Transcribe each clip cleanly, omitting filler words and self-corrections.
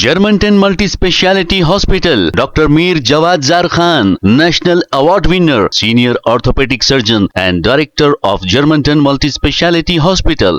Germantown Multi-Speciality Hospital, Dr. Mir Jawad Zar Khan, National Award winner, Senior Orthopedic Surgeon and Director of Germantown Multi-Speciality Hospital.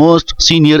Most Senior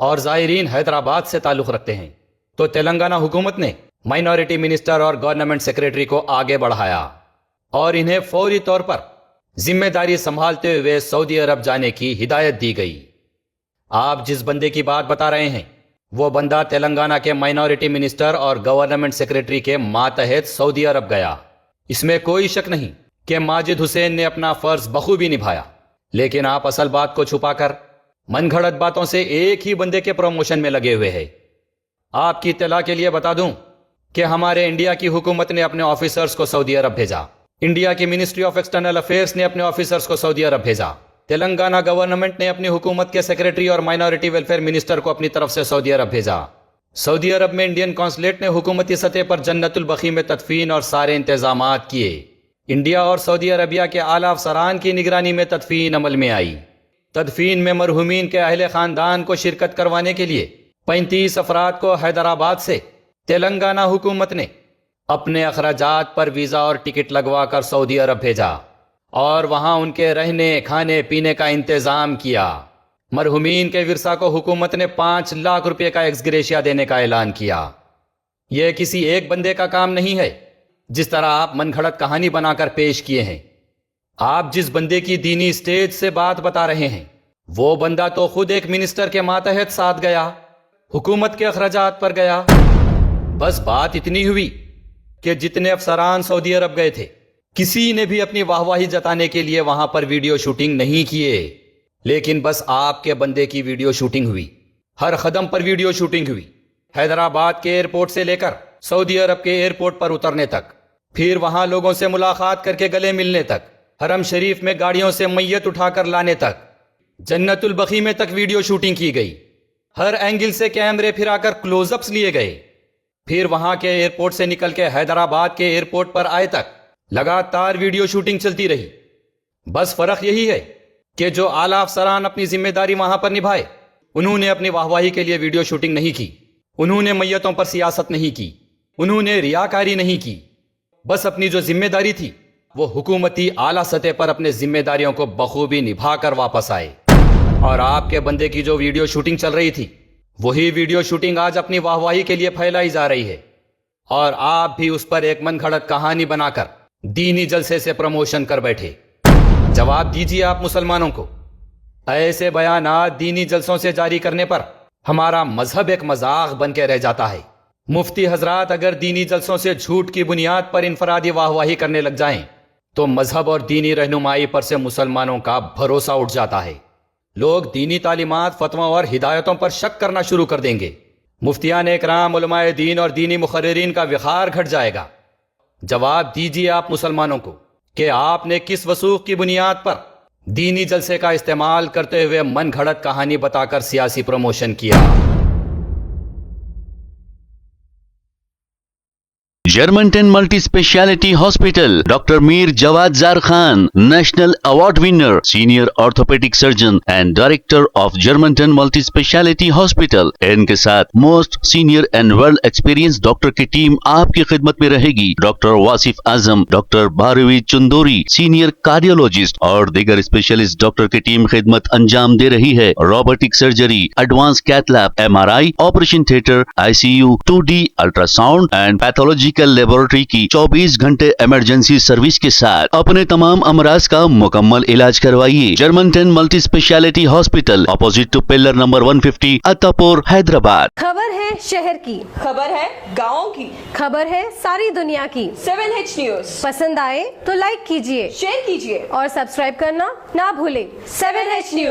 اور زائرین حیدرآباد سے تعلق رکھتے ہیں، تو تلنگانہ حکومت نے مائنورٹی منسٹر اور گورنمنٹ سیکریٹری کو آگے بڑھایا اور انہیں فوری طور پر ذمہ داری سنبھالتے ہوئے سعودی عرب جانے کی ہدایت دی گئی۔ آپ جس بندے کی بات بتا رہے ہیں وہ بندہ تلنگانہ کے مائنورٹی منسٹر اور گورنمنٹ سیکریٹری کے ماتحت سعودی عرب گیا۔ اس میں کوئی شک نہیں کہ ماجد حسین نے اپنا فرض بخوبی نبھایا، لیکن آپ اصل بات کو چھپا کر من گھڑت باتوں سے ایک ہی بندے کے پروموشن میں لگے ہوئے ہیں۔ آپ کی اطلاع کے لیے بتا دوں کہ ہمارے انڈیا کی حکومت نے اپنے آفیسرز کو سعودی عرب بھیجا، انڈیا کی منسٹری آف ایکسٹرنل افیئرز نے اپنے آفیسرز کو سعودی عرب بھیجا، تلنگانہ گورنمنٹ نے اپنی حکومت کے سیکریٹری اور مائنورٹی ویلفیئر منسٹر کو اپنی طرف سے سعودی عرب بھیجا۔ سعودی عرب میں انڈین قونصلیٹ نے حکومتی سطح پر جنت البقیع میں تدفین اور سارے انتظامات کیے۔ انڈیا اور سعودی عربیہ کے اعلیٰ افسران کی نگرانی میں تدفین عمل میں آئی۔ تدفین میں مرحومین کے اہل خاندان کو شرکت کروانے کے لیے 35 افراد کو حیدرآباد سے تلنگانہ حکومت نے اپنے اخراجات پر ویزا اور ٹکٹ لگوا کر سعودی عرب بھیجا اور وہاں ان کے رہنے کھانے پینے کا انتظام کیا۔ مرحومین کے ورثہ کو حکومت نے 5 لاکھ روپے کا ایکس گریشیا دینے کا اعلان کیا۔ یہ کسی ایک بندے کا کام نہیں ہے جس طرح آپ من گھڑت کہانی بنا کر پیش کیے ہیں۔ آپ جس بندے کی دینی سٹیج سے بات بتا رہے ہیں وہ بندہ تو خود ایک منسٹر کے ماتحت ساتھ گیا، حکومت کے اخراجات پر گیا۔ بس بات اتنی ہوئی کہ جتنے افسران سعودی عرب گئے تھے کسی نے بھی اپنی واہواہی جتانے کے لیے وہاں پر ویڈیو شوٹنگ نہیں کیے، لیکن بس آپ کے بندے کی ویڈیو شوٹنگ ہوئی، ہر قدم پر ویڈیو شوٹنگ ہوئی، حیدرآباد کے ایئرپورٹ سے لے کر سعودی عرب کے ایئرپورٹ پر اترنے تک، پھر وہاں لوگوں سے ملاقات کر کے گلے ملنے تک، حرم شریف میں گاڑیوں سے میت اٹھا کر لانے تک، جنت البقیع میں تک ویڈیو شوٹنگ کی گئی، ہر اینگل سے کیمرے پھرا کر کلوز اپس لیے گئے، پھر وہاں کے ایئرپورٹ سے نکل کے حیدرآباد کے ایئرپورٹ پر آئے تک لگاتار ویڈیو شوٹنگ چلتی رہی۔ بس فرق یہی ہے کہ جو اعلیٰ افسران اپنی ذمہ داری وہاں پر نبھائے انہوں نے اپنی واہواہی کے لیے ویڈیو شوٹنگ نہیں کی، انہوں نے میتوں پر سیاست نہیں کی، انہوں نے ریاکاری نہیں کی، بس اپنی جو ذمہ داری تھی وہ حکومتی اعلیٰ سطح پر اپنے ذمہ داریوں کو بخوبی نبھا کر واپس آئے۔ اور آپ کے بندے کی جو ویڈیو شوٹنگ چل رہی تھی وہی ویڈیو شوٹنگ آج اپنی واہواہی کے لیے پھیلائی جا رہی ہے، اور آپ بھی اس پر ایک من گھڑت کہانی بنا کر دینی جلسے سے پروموشن کر بیٹھے۔ جواب دیجیے آپ مسلمانوں کو، ایسے بیانات دینی جلسوں سے جاری کرنے پر ہمارا مذہب ایک مذاق بن کے رہ جاتا ہے۔ مفتی حضرات اگر دینی جلسوں سے جھوٹ کی بنیاد پر انفرادی واہواہی کرنے لگ جائیں تو مذہب اور دینی رہنمائی پر سے مسلمانوں کا بھروسہ اٹھ جاتا ہے، لوگ دینی تعلیمات، فتویٰ اور ہدایتوں پر شک کرنا شروع کر دیں گے، مفتیان اکرام، علماء دین اور دینی مقررین کا وقار گھٹ جائے گا۔ جواب دیجیے آپ مسلمانوں کو کہ آپ نے کس وثوق کی بنیاد پر دینی جلسے کا استعمال کرتے ہوئے من گھڑت کہانی بتا کر سیاسی پروموشن کیا۔ Germanten multi specialty hospital, doctor Mir Jawad Zar Khan, national award winner, senior orthopaedic surgeon and director of Germanten multi specialty hospital. ان کے ساتھ most senior and world experience doctor کی ٹیم آپ کی خدمت میں رہے گی۔ Doctor Wasif Azam, doctor Bharavi Chanduri, senior cardiologist اور دیگر اسپیشلسٹ ڈاکٹر کی ٹیم خدمت انجام دے رہی ہے۔ Robotic surgery, advance cath lab, MRI، operation theatre, ICU، 2D ultrasound and pathological laboratory کی 24 گھنٹے ایمرجنسی سروس کے ساتھ اپنے تمام امراض کا مکمل علاج کروائیے۔ Germanten multi specialty hospital, opposite to pillar number 150، Attapur, Hyderabad. خبر ہے شہر کی، خبر ہے گاؤں کی، خبر ہے ساری دنیا کی۔ 7H نیوز پسند آئے تو لائک کیجئے، شیئر کیجیے اور سبسکرائب کرنا نہ بھولیں۔ 7H news